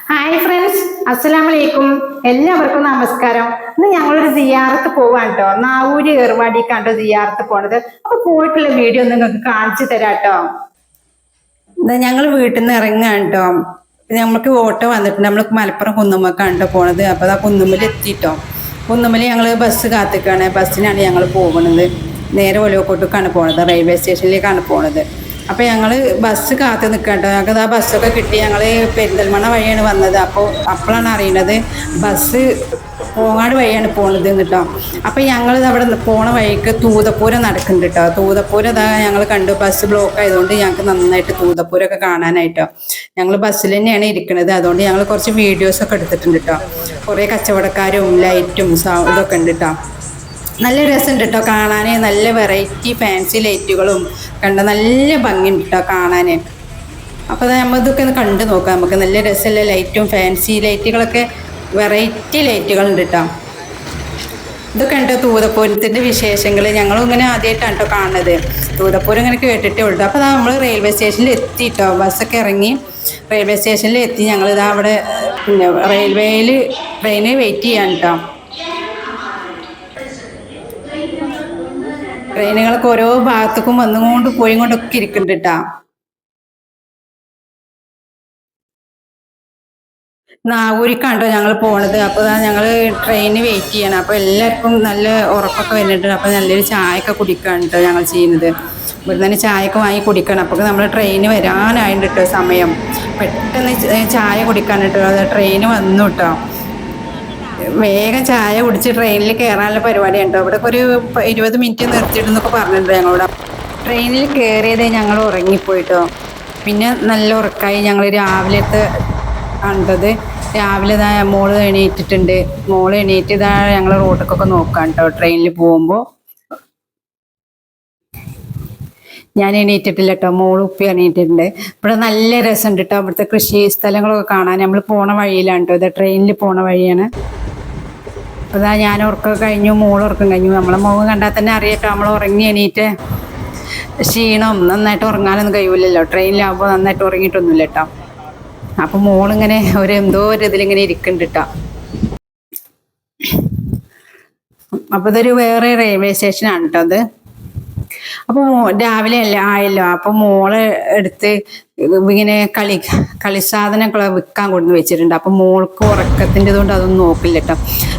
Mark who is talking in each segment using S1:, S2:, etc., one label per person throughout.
S1: Hi friends, അസ്സലാമു അലൈക്കും. എല്ലാവർക്കും നമസ്കാരം. ഇന്ന് ഞങ്ങളൊരു സിയാറത്ത് പോവാണ് കേട്ടോ. നാവൂര് ഏർവാടിക്കാണ്ടോ സിയാറത്ത് പോണത്. അപ്പൊ പോയിട്ടുള്ള വീഡിയോ നിങ്ങൾക്ക് കാണിച്ചു തരാം കേട്ടോ. ഞങ്ങൾ വീട്ടിൽ നിന്ന് ഇറങ്ങാണ് കേട്ടോ. നമുക്ക് ഓട്ടോ വന്നിട്ടുണ്ട്. നമ്മൾ മലപ്പുറം കുന്നുമ്മക്കാണ് കേട്ടോ പോണത്. അപ്പൊ ആ കുന്നുമ്മൽ എത്തിട്ടോ. കുന്നുമ്മൽ ഞങ്ങൾ ബസ് കാത്തിക്കാണ്. ബസ്സിനാണ് ഞങ്ങൾ പോകുന്നത്. നേരെ ഒലവക്കോട്ടേക്കാണ് പോണത്. റെയിൽവേ സ്റ്റേഷനിലേക്കാണ് പോണത്. അപ്പൊ ഞങ്ങള് ബസ് കാത്തു നിൽക്കട്ടോ. ഞങ്ങൾക്ക് ആ ബസ്സൊക്കെ കിട്ടി. ഞങ്ങള് പെരിന്തൽമണ്ണ വഴിയാണ് വന്നത്. അപ്പോഴാണ് അറിയുന്നത് ബസ് പോങ്ങാട് വഴിയാണ് പോണത് കേട്ടോ. അപ്പൊ ഞങ്ങൾ അവിടെ പോണ വഴിക്ക് തൂതപ്പൂരം നടക്കുന്നുണ്ട് കേട്ടോ. തൂതപ്പൂരം ഇതാ ഞങ്ങൾ കണ്ടു. ബസ് ബ്ലോക്ക് ആയതുകൊണ്ട് ഞങ്ങൾക്ക് നന്നായിട്ട് തൂതപ്പൂരമൊക്കെ കാണാനായിട്ടോ. ഞങ്ങൾ ബസ്സിൽ തന്നെയാണ് ഇരിക്കുന്നത്. അതുകൊണ്ട് ഞങ്ങൾ കുറച്ച് വീഡിയോസൊക്കെ എടുത്തിട്ടുണ്ട് കേട്ടോ. കുറേ കച്ചവടക്കാരും ലൈറ്റും ഇതൊക്കെ ഉണ്ട് കേട്ടോ. നല്ല രസമുണ്ട് കേട്ടോ കാണാൻ. നല്ല വെറൈറ്റി ഫാൻസി ലൈറ്റുകളും കണ്ട നല്ല ഭംഗിയുണ്ട് കേട്ടോ കാണാൻ. അപ്പോൾ നമ്മൾ ഇതൊക്കെ ഒന്ന് കണ്ടു നോക്കാം. നമുക്ക് നല്ല രസമുള്ള ലൈറ്റും ഫാൻസി ലൈറ്റുകളൊക്കെ വെറൈറ്റി ലൈറ്റുകളുണ്ട് കേട്ടോ. ഇതൊക്കെ ഉണ്ടോ തൂതപ്പൂരത്തിൻ്റെ വിശേഷങ്ങൾ. ഞങ്ങളും ഇങ്ങനെ ആദ്യമായിട്ടാണ് കേട്ടോ കാണുന്നത്. തൂതപ്പൂരം ഇങ്ങനെ കേട്ടിട്ടേ ഉള്ളൂ. അപ്പോൾ നമ്മൾ റെയിൽവേ സ്റ്റേഷനിൽ എത്തി കേട്ടോ. ബസ്സൊക്കെ ഇറങ്ങി റെയിൽവേ സ്റ്റേഷനിൽ എത്തി. ഞങ്ങളിതാ അവിടെ പിന്നെ റെയിൽവേയിൽ ട്രെയിന് വെയിറ്റ് ചെയ്യാൻ കേട്ടോ. ട്രെയിനുകളൊക്കെ ഓരോ ഭാഗത്തേക്കും വന്നുകൊണ്ട് പോയി കൊണ്ടൊക്കെ ഇരിക്കുന്നുണ്ട് കേട്ടോ. നാഗൂരിക്കാണ്ടോ ഞങ്ങൾ പോണത്. അപ്പോൾ ഞങ്ങൾ ട്രെയിന് വെയിറ്റ് ചെയ്യണം. അപ്പോൾ എല്ലാവർക്കും നല്ല ഉറപ്പൊക്കെ വരുന്നുണ്ട്. അപ്പോൾ നല്ലൊരു ചായയൊക്കെ കുടിക്കുകയാണ് കേട്ടോ ഞങ്ങൾ ചെയ്യുന്നത്. ഇവിടെ തന്നെ ചായയൊക്കെ വാങ്ങി കുടിക്കണം. അപ്പോൾ നമ്മൾ ട്രെയിന് വരാനായിട്ട് കേട്ടോ സമയം. പെട്ടെന്ന് ചായ കുടിക്കാൻ കേട്ടോ. അത് ട്രെയിന് വന്നു കേട്ടോ. വേഗം ചായ കുടിച്ച് ട്രെയിനിൽ കയറാനുള്ള പരിപാടിയാണ് കേട്ടോ. ഇവിടെ ഒരു 20 മിനിറ്റ് നിർത്തിയിട്ടെന്നൊക്കെ പറഞ്ഞിട്ടുണ്ട് ഞങ്ങളോട്. ട്രെയിനിൽ കയറിയത് ഞങ്ങൾ ഉറങ്ങിപ്പോയിട്ടോ. പിന്നെ നല്ല ഉറക്കമായി. ഞങ്ങൾ രാവിലത്തെ കണ്ടത്. രാവിലെ ഇതാ മോള് എണീറ്റിട്ടുണ്ട്. മോള് എണീറ്റ് ഇതാ ഞങ്ങൾ റോഡൊക്കെ നോക്കാം കേട്ടോ. ട്രെയിനിൽ പോകുമ്പോൾ ഞാൻ എണീറ്റിട്ടില്ല കേട്ടോ. മോള് ഉപ്പി എണീറ്റിട്ടുണ്ട്. ഇവിടെ നല്ല രസമുണ്ട് കേട്ടോ. ഇവിടുത്തെ കൃഷി സ്ഥലങ്ങളൊക്കെ കാണാൻ. നമ്മൾ പോണ വഴിയിലാണ് കേട്ടോ. ഇത് ട്രെയിനിൽ പോണ വഴിയാണ്. അതാ ഞാൻ ഉറക്കം കഴിഞ്ഞു, മോൾ ഉറക്കം കഴിഞ്ഞു. നമ്മളെ മുഖം കണ്ടാൽ തന്നെ അറിയട്ടോ നമ്മൾ ഉറങ്ങി എണീറ്റ്. ക്ഷീണം നന്നായിട്ട് ഉറങ്ങാനൊന്നും കഴിയില്ലല്ലോ. ട്രെയിനിലാകുമ്പോൾ നന്നായിട്ട് ഉറങ്ങിയിട്ടൊന്നുമില്ല കേട്ടോ. അപ്പം മോളിങ്ങനെ എന്തോ ഒരു ഇതിലിങ്ങനെ ഇരിക്കുന്നുണ്ട് കേട്ടോ. അപ്പോൾ ഇതൊരു വേറെ റെയിൽവേ സ്റ്റേഷനാണ് കേട്ടോ അത്. അപ്പോൾ രാവിലെ ആയല്ലോ. അപ്പോൾ മോള് എടുത്ത് ഇങ്ങനെ കളി സാധനങ്ങളൊക്കെ വിൽക്കാൻ കൊണ്ടുവന്ന് വെച്ചിട്ടുണ്ട്. അപ്പോൾ മോൾക്ക് ഉറക്കത്തിൻ്റെ കൊണ്ട് അതൊന്നും നോക്കില്ല കേട്ടോ.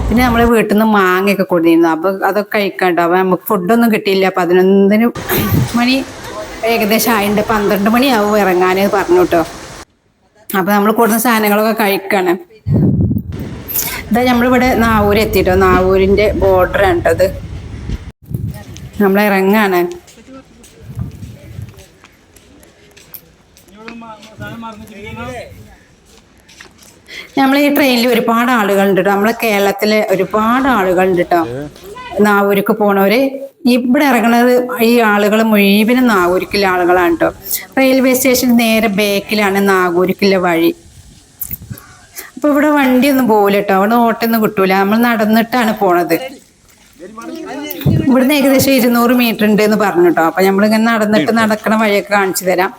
S1: പിന്നെ നമ്മൾ വീട്ടിൽ നിന്ന് മാങ്ങയൊക്കെ കൊണ്ടുവന്നിരുന്നു. അപ്പോൾ അതൊക്കെ കഴിക്കാണ്ടോ. അപ്പോൾ നമുക്ക് ഫുഡൊന്നും കിട്ടിയില്ല. 11 മണി ഏകദേശം ആയിട്ടുണ്ട്. 12 മണിയാവും ഇറങ്ങാൻ പറഞ്ഞു കേട്ടോ. അപ്പോൾ നമ്മൾ കൊടുക്കുന്ന സാധനങ്ങളൊക്കെ കഴിക്കാണ്. ഇതാ നമ്മളിവിടെ നാവൂർ എത്തിയിട്ടോ. നാവൂരിൻ്റെ ബോർഡറാണ് കേട്ടോ അത്. നമ്മൾ ഇറങ്ങാണ്. നമ്മൾ ഈ ട്രെയിനിൽ ഒരുപാട് ആളുകളുണ്ട് കേട്ടോ. നമ്മളെ കേരളത്തിലെ ഒരുപാട് ആളുകളുണ്ട് കേട്ടോ. നാവൂർക്ക് പോണവര് ഇവിടെ ഇറങ്ങുന്നത് ഈ ആളുകൾ മുഴുവനും നാഗൂരിക്കുള്ള ആളുകളാണ് കേട്ടോ. റെയിൽവേ സ്റ്റേഷൻ നേരെ ബാക്കിലാണ് നാഗൂരിക്കുള്ള വഴി. അപ്പൊ ഇവിടെ വണ്ടിയൊന്നും പോകില്ല കേട്ടോ. അവിടെ ഓട്ടൊന്നും കിട്ടൂല. നമ്മൾ നടന്നിട്ടാണ് പോണത്. ഇവിടുന്ന് ഏകദേശം 200 മീറ്റർ ഉണ്ട് എന്ന് പറഞ്ഞു കേട്ടോ. അപ്പൊ നമ്മളിങ്ങനെ നടക്കണ വഴിയൊക്കെ കാണിച്ചു തരാം.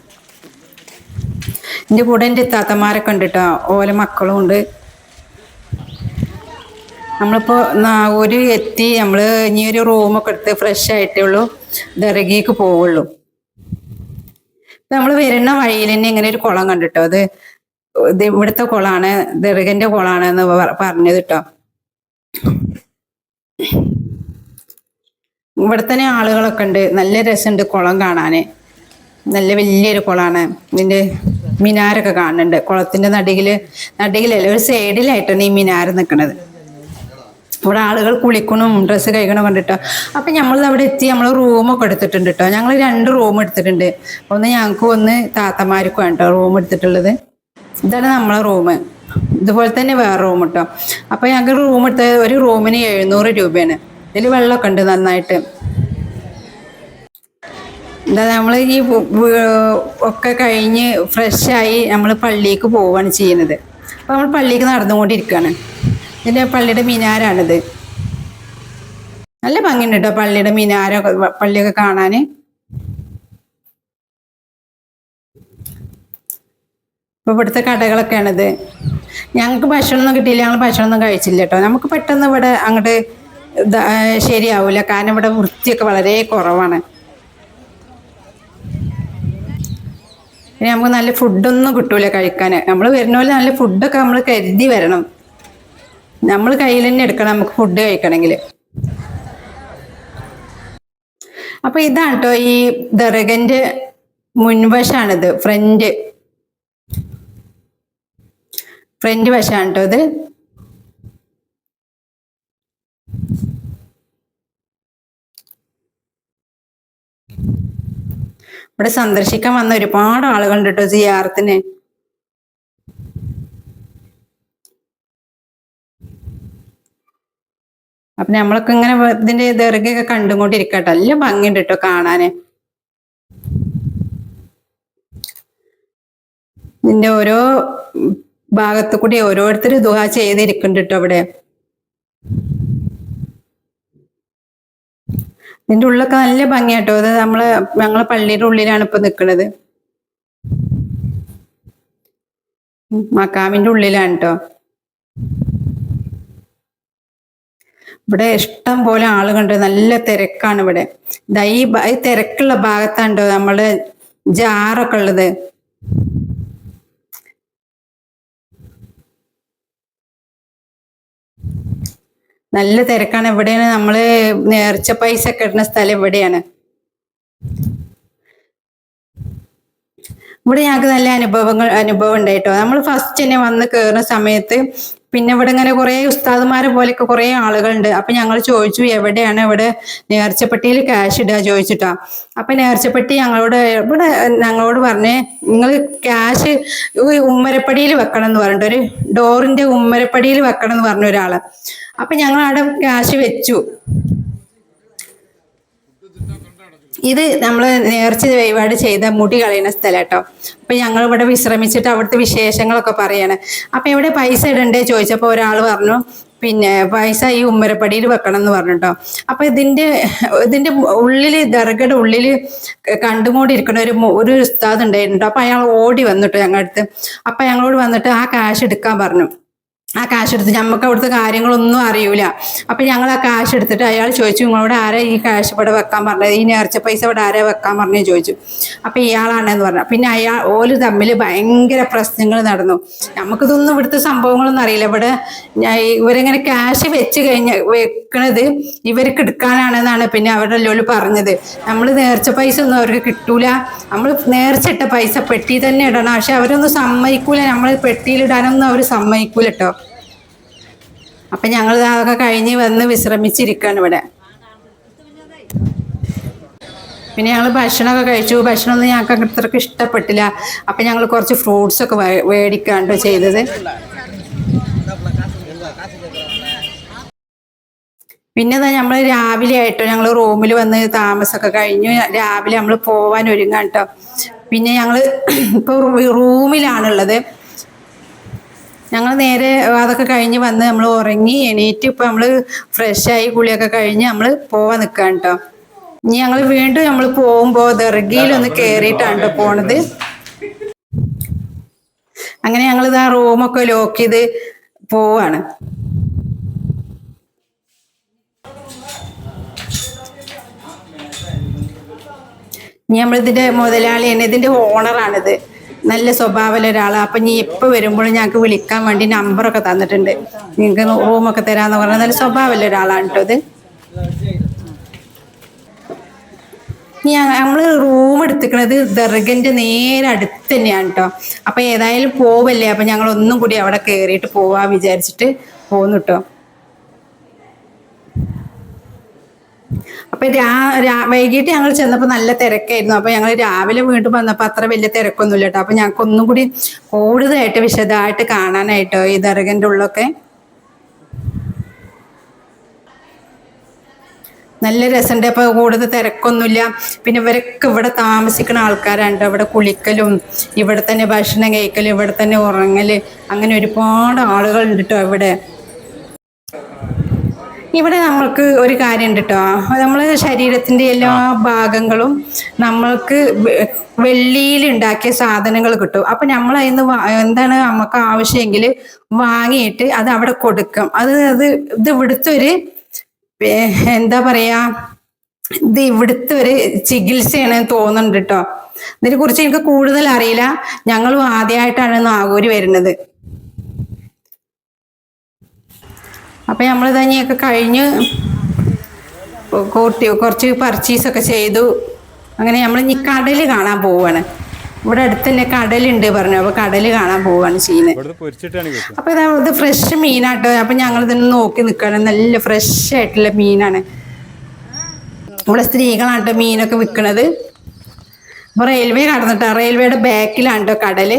S1: എൻ്റെ കൂടെ എൻ്റെ താത്തമാരൊക്കെ ഉണ്ട് കേട്ടോ. ഓലെ മക്കളും ഉണ്ട്. നമ്മളിപ്പോൾ നാഗൂര് എത്തി. നമ്മൾ ഇനി ഒരു റൂമൊക്കെ എടുത്ത് ഫ്രഷ് ആയിട്ടേ ഉള്ളൂ ദർഗയ്ക്ക് പോവുള്ളൂ. നമ്മൾ വരുന്ന വഴിയിൽ തന്നെ ഇങ്ങനെ ഒരു കുളം കണ്ടിട്ടോ. ഇത് ഇവിടുത്തെ കുളമാണ്, ദർഗന്റെ കുളമാണ് എന്ന് പറഞ്ഞത് കേട്ടോ. ഇവിടെ തന്നെ ആളുകളൊക്കെ ഉണ്ട്. നല്ല രസമുണ്ട് കുളം കാണാന്. നല്ല വലിയൊരു കുളമാണ്. ഇതിന്റെ മിനാരൊക്കെ കാണുന്നുണ്ട്. കുളത്തിന്റെ നടുകിലല്ല, ഒരു സൈഡിലായിട്ടാണ് ഈ മിനാർ നിൽക്കുന്നത്. ഇവിടെ ആളുകൾ കുളിക്കണം, ഡ്രസ്സ് കഴിക്കണം കണ്ടിട്ടോ. അപ്പം നമ്മൾ അവിടെ എത്തി. നമ്മൾ റൂമൊക്കെ എടുത്തിട്ടുണ്ട് കേട്ടോ. ഞങ്ങൾ 2 റൂം എടുത്തിട്ടുണ്ട്. ഒന്ന് ഞങ്ങൾക്കും ഒന്ന് താത്തമാർക്കും ആണ് കേട്ടോ റൂം എടുത്തിട്ടുള്ളത്. ഇതാണ് നമ്മളെ റൂം. ഇതുപോലെ തന്നെ വേറെ റൂം കേട്ടോ. അപ്പം ഞങ്ങൾക്ക് റൂം എടുത്ത ഒരു റൂമിന് 700 രൂപയാണ്. ഇതിൽ വെള്ളമൊക്കെ ഉണ്ട് നന്നായിട്ട്. എന്താ നമ്മൾ ഈ ഒക്കെ കഴിഞ്ഞ് ഫ്രഷായി നമ്മൾ പള്ളിക്ക് പോവുകയാണ് ചെയ്യുന്നത്. അപ്പോൾ നമ്മൾ പള്ളിക്ക് നടന്നുകൊണ്ടിരിക്കുകയാണ്. ഇതിൻ്റെ പള്ളിയുടെ മിനാരാണിത്. നല്ല ഭംഗിയുണ്ട് കേട്ടോ പള്ളിയുടെ മിനാരൊക്കെ, പള്ളിയൊക്കെ കാണാൻ. ഇപ്പോൾ ഇവിടുത്തെ കടകളൊക്കെയാണിത്. ഞങ്ങൾക്ക് ഭക്ഷണമൊന്നും കിട്ടിയില്ല, ഞങ്ങൾ ഭക്ഷണമൊന്നും കഴിച്ചില്ല കേട്ടോ. നമുക്ക് പെട്ടെന്ന് ഇവിടെ അങ്ങോട്ട് ശരിയാവില്ല, കാരണം ഇവിടെ വൃത്തിയൊക്കെ വളരെ കുറവാണ്. പിന്നെ നമുക്ക് നല്ല ഫുഡൊന്നും കിട്ടൂല കഴിക്കാൻ. നമ്മൾ വരുന്ന പോലെ നല്ല ഫുഡൊക്കെ നമ്മൾ കരുതി വരണം. നമ്മൾ കയ്യിൽ തന്നെ എടുക്കണം നമുക്ക് ഫുഡ് കഴിക്കണമെങ്കിൽ. അപ്പൊ ഇതാണ് കേട്ടോ ഈ ദർഗന്റെ മുൻവശാണിത്, ഫ്രണ്ട് വശമാണ് കേട്ടോ ഇത്. ഇവിടെ സന്ദർശിക്കാൻ വന്ന ഒരുപാട് ആളുകളുണ്ട് കേട്ടോ സിയാറത്തിന്. അപ്പൊ നമ്മളൊക്കെ ഇങ്ങനെ ഇതിന്റെ ദർഗയൊക്കെ കണ്ടുകൊണ്ടിരിക്കട്ടോ. നല്ല ഭംഗിയുണ്ട് കേട്ടോ കാണാന്. ഇതിന്റെ ഓരോ ഭാഗത്തു കൂടി ഓരോരുത്തർ ദുആ ചെയ്തിരിക്കുന്നുണ്ട് കേട്ടോ ഇവിടെ. ഇതിന്റെ ഉള്ളൊക്കെ നല്ല ഭംഗിയാട്ടോ. അത് ഞങ്ങളെ പള്ളിയുടെ ഉള്ളിലാണ് ഇപ്പൊ നിൽക്കുന്നത്. മക്കാമിന്റെ ഉള്ളിലാണ് കേട്ടോ. ഇവിടെ ഇഷ്ടം പോലെ ആളുകളുണ്ട്, നല്ല തിരക്കാണ് ഇവിടെ. ഈ തിരക്കുള്ള ഭാഗത്താണ്ടോ നമ്മള് ജാറൊക്കെ ഉള്ളത്. നല്ല തിരക്കാണ്. ഇവിടെയാണ് നമ്മള് നേർച്ച പൈസ ഒക്കെ ഇടുന്ന സ്ഥലം ഇവിടെയാണ്. ഇവിടെ ഞങ്ങൾക്ക് നല്ല അനുഭവം ഉണ്ടായിട്ടോ. നമ്മൾ ഫസ്റ്റ് തന്നെ വന്ന് കയറുന്ന സമയത്ത് പിന്നെ ഇവിടെ ഇങ്ങനെ കുറെ ഉസ്താദുമാരെ പോലെയൊക്കെ കുറെ ആളുകളുണ്ട്. അപ്പൊ ഞങ്ങൾ ചോദിച്ചു എവിടെയാണ് ഇവിടെ നേർച്ചപ്പെട്ടിയിൽ ക്യാഷ് ഇടുക ചോദിച്ചിട്ടാ. അപ്പൊ നേർച്ചപ്പെട്ടി ഞങ്ങളോട് പറഞ്ഞേ നിങ്ങൾ ക്യാഷ് ഉമ്മരപ്പടിയിൽ വെക്കണം എന്ന് പറഞ്ഞിട്ട്, ഒരു ഡോറിന്റെ ഉമ്മരപ്പടിയിൽ വെക്കണം എന്ന് പറഞ്ഞ ഒരാള്. അപ്പൊ ഞങ്ങൾ അവിടെ ക്യാഷ് വെച്ചു. ഇത് നമ്മൾ നേർച്ച വഴിപാട് ചെയ്ത മുടി കളയുന്ന സ്ഥലം കേട്ടോ. അപ്പൊ ഞങ്ങൾ ഇവിടെ വിശ്രമിച്ചിട്ട് അവിടുത്തെ വിശേഷങ്ങളൊക്കെ പറയാണ്. അപ്പൊ എവിടെ പൈസ ഇടണ്ടേ ചോദിച്ചപ്പോ ഒരാൾ പറഞ്ഞു പിന്നെ പൈസ ഈ ഉമ്മരപ്പടിയിൽ വെക്കണം എന്ന് പറഞ്ഞിട്ടോ. അപ്പൊ ഇതിന്റെ ഉള്ളില് ദർഗയുടെ ഉള്ളില് കണ്ടുകൊണ്ടിരിക്കുന്ന ഒരു ഉസ്താദ് ഉണ്ടായിരുന്നു. അപ്പൊ അയാൾ ഓടി വന്നിട്ട് ഞങ്ങളുടെ അടുത്ത്. അപ്പൊ ഞങ്ങളോട് വന്നിട്ട് ആ ക്യാഷ് എടുക്കാൻ പറഞ്ഞു. ആ കാശ് എടുത്ത് നമുക്ക് അവിടുത്തെ കാര്യങ്ങളൊന്നും അറിയൂല. അപ്പൊ ഞങ്ങൾ ആ കാശ് എടുത്തിട്ട് അയാൾ ചോദിച്ചു നിങ്ങളോട് ആരാ ഈ കാശ് ഇവിടെ വെക്കാൻ പറഞ്ഞത്, ഈ നേർച്ച പൈസ ഇവിടെ ആരാ വെക്കാൻ പറഞ്ഞു ചോദിച്ചു. അപ്പൊ ഇയാളാണെന്ന് പറഞ്ഞു. പിന്നെ ഓല് തമ്മിൽ ഭയങ്കര പ്രശ്നങ്ങൾ നടന്നു. നമുക്കിതൊന്നും ഇവിടുത്തെ സംഭവങ്ങളൊന്നും അറിയില്ല. ഇവിടെ ഇവരിങ്ങനെ ക്യാഷ് വെക്കണത് ഇവർക്ക് എടുക്കാനാണെന്നാണ് പിന്നെ അവരുടെ ലോല് പറഞ്ഞത്. നമ്മൾ നേർച്ച പൈസ ഒന്നും അവർക്ക് കിട്ടൂല, നമ്മൾ നേർച്ചിട്ട പൈസ പെട്ടി തന്നെ ഇടണം. പക്ഷെ അവരൊന്നും സമ്മതിക്കൂല, നമ്മൾ പെട്ടിയിലിടാനൊന്നും അവർ സമ്മതിക്കൂല കേട്ടോ. അപ്പൊ ഞങ്ങൾ അതൊക്കെ കഴിഞ്ഞ് വന്ന് വിശ്രമിച്ചിരിക്കുകയാണ് ഇവിടെ. പിന്നെ ഞങ്ങൾ ഭക്ഷണമൊക്കെ കഴിച്ചു. ഭക്ഷണമൊന്നും ഞങ്ങൾക്ക് അത്രയ്ക്ക് ഇഷ്ടപ്പെട്ടില്ല. അപ്പൊ ഞങ്ങൾ കുറച്ച് ഫ്രൂട്ട്സ് ഒക്കെ മേടിക്കാണ്ടോ ചെയ്തത്. പിന്നെ നമ്മൾ രാവിലെ ആയിട്ടോ ഞങ്ങൾ റൂമിൽ വന്ന് താമസമൊക്കെ കഴിഞ്ഞു. രാവിലെ നമ്മൾ പോവാൻ ഒരുങ്ങാം കേട്ടോ. പിന്നെ ഞങ്ങൾ ഇപ്പോൾ റൂമിലാണുള്ളത്. ഞങ്ങൾ നേരെ അതൊക്കെ കഴിഞ്ഞ് വന്ന് നമ്മൾ ഉറങ്ങി എണീറ്റ് ഇപ്പം നമ്മൾ ഫ്രഷായി കുളിയൊക്കെ കഴിഞ്ഞ് നമ്മൾ പോവാൻ നിൽക്കാം കേട്ടോ. ഇനി ഞങ്ങൾ വീണ്ടും നമ്മൾ പോകുമ്പോൾ ദർഗയിലൊന്ന് കയറിയിട്ടാണ് കേട്ടോ പോണത്. അങ്ങനെ ഞങ്ങളിത് ആ റൂമൊക്കെ ലോക്ക് ചെയ്ത് പോവാണ്. ഇനി നമ്മളിതിൻ്റെ മുതലാളിയാണ്, ഇതിൻ്റെ ഓണറാണിത്. നല്ല സ്വഭാവമുള്ള ഒരാളാണ്. അപ്പം ഇനി എപ്പോൾ വരുമ്പോഴും ഞങ്ങൾക്ക് വിളിക്കാൻ വേണ്ടി നമ്പറൊക്കെ തന്നിട്ടുണ്ട്. നിങ്ങൾക്ക് റൂമൊക്കെ തരാമെന്ന് പറഞ്ഞാൽ നല്ല സ്വഭാവമുള്ള ഒരാളാണ് കേട്ടോ ഇത്. നമ്മൾ റൂം എടുത്തിക്കണത് ദർഗന്റെ നേരെ അടുത്ത് തന്നെയാണ് കേട്ടോ. അപ്പം ഏതായാലും പോവല്ലേ, അപ്പം ഞങ്ങൾ ഒന്നും കൂടി അവിടെ കയറിയിട്ട് പോവാ വിചാരിച്ചിട്ട് പോന്നു കേട്ടോ. അപ്പൊ വൈകിട്ട് ഞങ്ങൾ ചെന്നപ്പോൾ നല്ല തിരക്കായിരുന്നു. അപ്പൊ ഞങ്ങൾ രാവിലെ വീണ്ടും വന്നപ്പോൾ അത്ര വലിയ തിരക്കൊന്നുമില്ല കേട്ടോ. അപ്പൊ ഞങ്ങൾക്ക് ഒന്നും കൂടി കൂടുതലായിട്ട് വിശദമായിട്ട് കാണാനായിട്ടോ ഈ ദർഗന്റെ ഉള്ളൊക്കെ. നല്ല രസമുണ്ട്. അപ്പൊ കൂടുതൽ തിരക്കൊന്നുമില്ല. പിന്നെ ഇവരൊക്കെ ഇവിടെ താമസിക്കുന്ന ആൾക്കാരുണ്ട്. ഇവിടെ കുളിക്കലും ഇവിടെ തന്നെ ഭക്ഷണം കഴിക്കലും ഇവിടെ തന്നെ ഉറങ്ങല്, അങ്ങനെ ഒരുപാട് ആളുകൾ ഉണ്ട് കേട്ടോ ഇവിടെ. ഇവിടെ നമ്മൾക്ക് ഒരു കാര്യം ഉണ്ട് കേട്ടോ, നമ്മളെ ശരീരത്തിന്റെ എല്ലാ ഭാഗങ്ങളും നമ്മൾക്ക് വെള്ളിയിൽ ഉണ്ടാക്കിയ സാധനങ്ങൾ കിട്ടും. അപ്പൊ നമ്മൾ അതിന് എന്താണ് നമുക്ക് ആവശ്യമെങ്കിൽ വാങ്ങിയിട്ട് അത് അവിടെ കൊടുക്കും. ഇത് ഇവിടുത്തെ ഒരു എന്താ പറയാ, ഇത് ഇവിടുത്തെ ഒരു ചികിത്സയാണ് തോന്നുന്നുണ്ട് കേട്ടോ. ഇതിനെ കുറിച്ച് എനിക്ക് കൂടുതൽ അറിയില്ല. ഞങ്ങളും ആദ്യമായിട്ടാണ് നാഗൂര് വരുന്നത്. അപ്പൊ നമ്മൾ തന്നെയൊക്കെ കഴിഞ്ഞ് കുറച്ച് പർച്ചേസൊക്കെ ചെയ്തു. അങ്ങനെ നമ്മൾ ഇനി കടല് കാണാൻ പോവാണ്. ഇവിടെ അടുത്ത് തന്നെ കടലുണ്ട് പറഞ്ഞു. അപ്പൊ കടല് കാണാൻ പോവാണ് ചെയ്യുന്നത്. അപ്പൊ ഇത് ഫ്രഷ് മീനാട്ടോ. അപ്പൊ ഞങ്ങൾ തന്നെ നോക്കി നിൽക്കണം. നല്ല ഫ്രഷ് ആയിട്ടുള്ള മീനാണ്. ഇവിടെ സ്ത്രീകളാട്ടോ മീനൊക്കെ വിൽക്കണത്. അപ്പൊ റെയിൽവേ കടന്നിട്ടോ, റെയിൽവേയുടെ ബാക്കിലാണ്ടോ കടല്.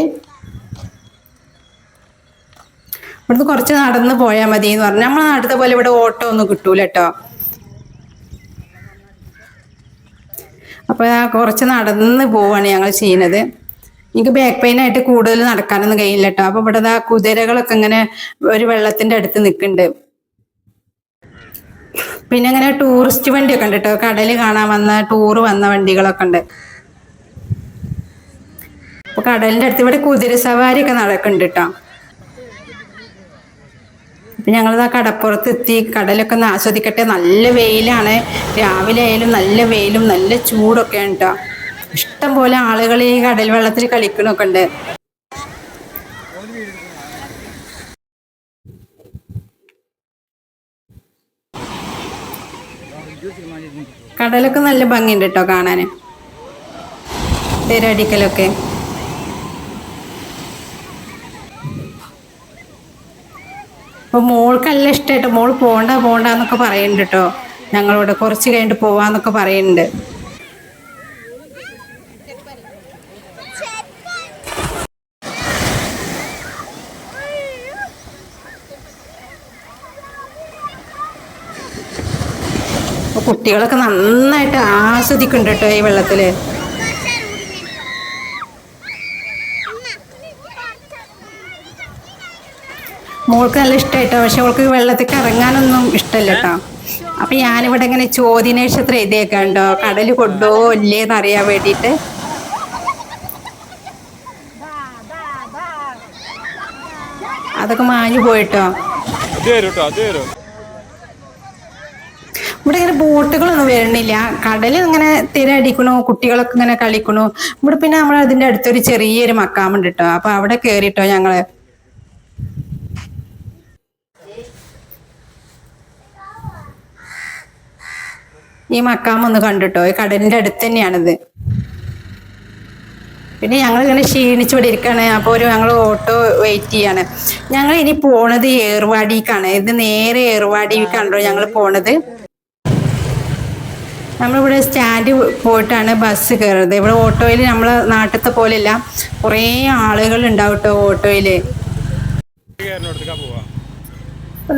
S1: ഇവിടുന്ന് കുറച്ച് നടന്ന് പോയാൽ മതി എന്ന് പറഞ്ഞു. നമ്മളെ നാട്ടിലത്തെ പോലെ ഇവിടെ ഓട്ടോ ഒന്നും കിട്ടൂല കേട്ടോ. അപ്പൊ കുറച്ച് നടന്ന് പോവാണ് ഞങ്ങൾ ചെയ്യുന്നത്. എനിക്ക് ബാക്ക് പെയിൻ ആയിട്ട് കൂടുതൽ നടക്കാനൊന്നും കഴിയില്ല കേട്ടോ. അപ്പൊ ഇവിടെ കുതിരകളൊക്കെ ഇങ്ങനെ ഒരു വെള്ളത്തിന്റെ അടുത്ത് നിൽക്കുന്നുണ്ട്. പിന്നെ ഇങ്ങനെ ടൂറിസ്റ്റ് വണ്ടിയൊക്കെ ഉണ്ട് കേട്ടോ. കടല് കാണാൻ വന്ന ടൂറ് വന്ന വണ്ടികളൊക്കെ ഉണ്ട്. അപ്പൊ കടലിന്റെ അടുത്ത് ഇവിടെ കുതിര സവാരി ഒക്കെ നടക്കുന്നുണ്ട് കേട്ടോ. അപ്പൊ ഞങ്ങളിതാ കടപ്പുറത്ത് എത്തി. കടലൊക്കെ ഒന്ന് ആസ്വദിക്കട്ടെ. നല്ല വെയിലാണ്. രാവിലെ ആയാലും നല്ല വെയിലും നല്ല ചൂടൊക്കെയാണ് കേട്ടോ. ഇഷ്ടം പോലെ ആളുകൾ ഈ കടൽ വെള്ളത്തിൽ കളിക്കണൊക്കെ ഉണ്ട്. കടലൊക്കെ നല്ല ഭംഗിയുണ്ട് കേട്ടോ കാണാന്. തിരടിക്കലൊക്കെ അപ്പൊ മോൾക്ക് നല്ല ഇഷ്ടമായിട്ട് മോള് പോണ്ടെന്നൊക്കെ പറയുന്നുണ്ട് കേട്ടോ. ഞങ്ങളിവിടെ കുറച്ച് കഴിഞ്ഞിട്ട് പോവാന്നൊക്കെ പറയുന്നുണ്ട്. അപ്പൊ കുട്ടികളൊക്കെ നന്നായിട്ട് ആസ്വദിക്കുന്നുണ്ട് കേട്ടോ ഈ വെള്ളത്തില്. മോൾക്ക് നല്ല ഇഷ്ടമായിട്ടോ. പക്ഷെ അവൾക്ക് വെള്ളത്തിൽ ഇറങ്ങാനൊന്നും ഇഷ്ടമല്ല കേട്ടോ. അപ്പൊ ഞാനിവിടെ ഇങ്ങനെ ചോദ്യനക്ഷത്രം എഴുതിയേക്കാണ്ടോ, കടല് കൊണ്ടോ ഇല്ലേന്ന് അറിയാൻ വേണ്ടിയിട്ട്. അതൊക്കെ മാഞ്ഞു പോയിട്ടോ. ഇവിടെ ഇങ്ങനെ ബോട്ടുകളൊന്നും വരണില്ല. കടല് ഇങ്ങനെ തിരടിക്കണു, കുട്ടികളൊക്കെ ഇങ്ങനെ കളിക്കണു. ഇവിടെ പിന്നെ നമ്മൾ അതിന്റെ അടുത്തൊരു ചെറിയൊരു മക്കാമുണ്ട് കേട്ടോ. അപ്പൊ അവിടെ കേറിട്ടോ ഞങ്ങള്. ഈ മക്കാമൊന്ന് കണ്ടിട്ടോ. ഈ കടലിന്റെ അടുത്ത് തന്നെയാണിത്. പിന്നെ ഞങ്ങൾ ഇങ്ങനെ ക്ഷീണിച്ചുകൂടി ഇരിക്കുകയാണ്. അപ്പോൾ ഞങ്ങൾ ഓട്ടോ വെയിറ്റ് ചെയ്യാണ്. ഞങ്ങൾ ഇനി പോണത് ഏർവാടിക്കാണ്. ഇത് നേരെ ഏർവാടിക്കാണല്ലോ ഞങ്ങൾ പോണത്. നമ്മളിവിടെ സ്റ്റാൻഡ് പോയിട്ടാണ് ബസ് കയറുന്നത്. ഇവിടെ ഓട്ടോയിൽ നമ്മളെ നാട്ടിലത്തെ പോലെയല്ല, കുറേ ആളുകൾ ഉണ്ടാവും കേട്ടോ ഓട്ടോയിൽ.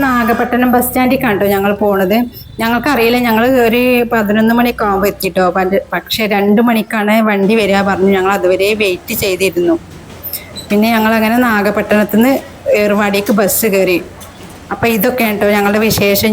S1: നാഗപട്ടണം ബസ് സ്റ്റാൻഡിൽ കണ്ടോ ഞങ്ങൾ പോണത്. ഞങ്ങൾക്കറിയില്ല, ഞങ്ങൾ ഒരു 11 മണിയൊക്കെ ആകുമ്പോൾ എത്തിട്ടോ. പക്ഷെ 2 മണിക്കാണ് വണ്ടി വരിക പറഞ്ഞു. ഞങ്ങൾ അതുവരെ വെയിറ്റ് ചെയ്തിരുന്നു. പിന്നെ ഞങ്ങൾ അങ്ങനെ നാഗപട്ടണത്തിൽ നിന്ന് ഏർവാടിക്ക് ബസ് കയറി. അപ്പം ഇതൊക്കെ കേട്ടോ ഞങ്ങളുടെ വിശേഷം.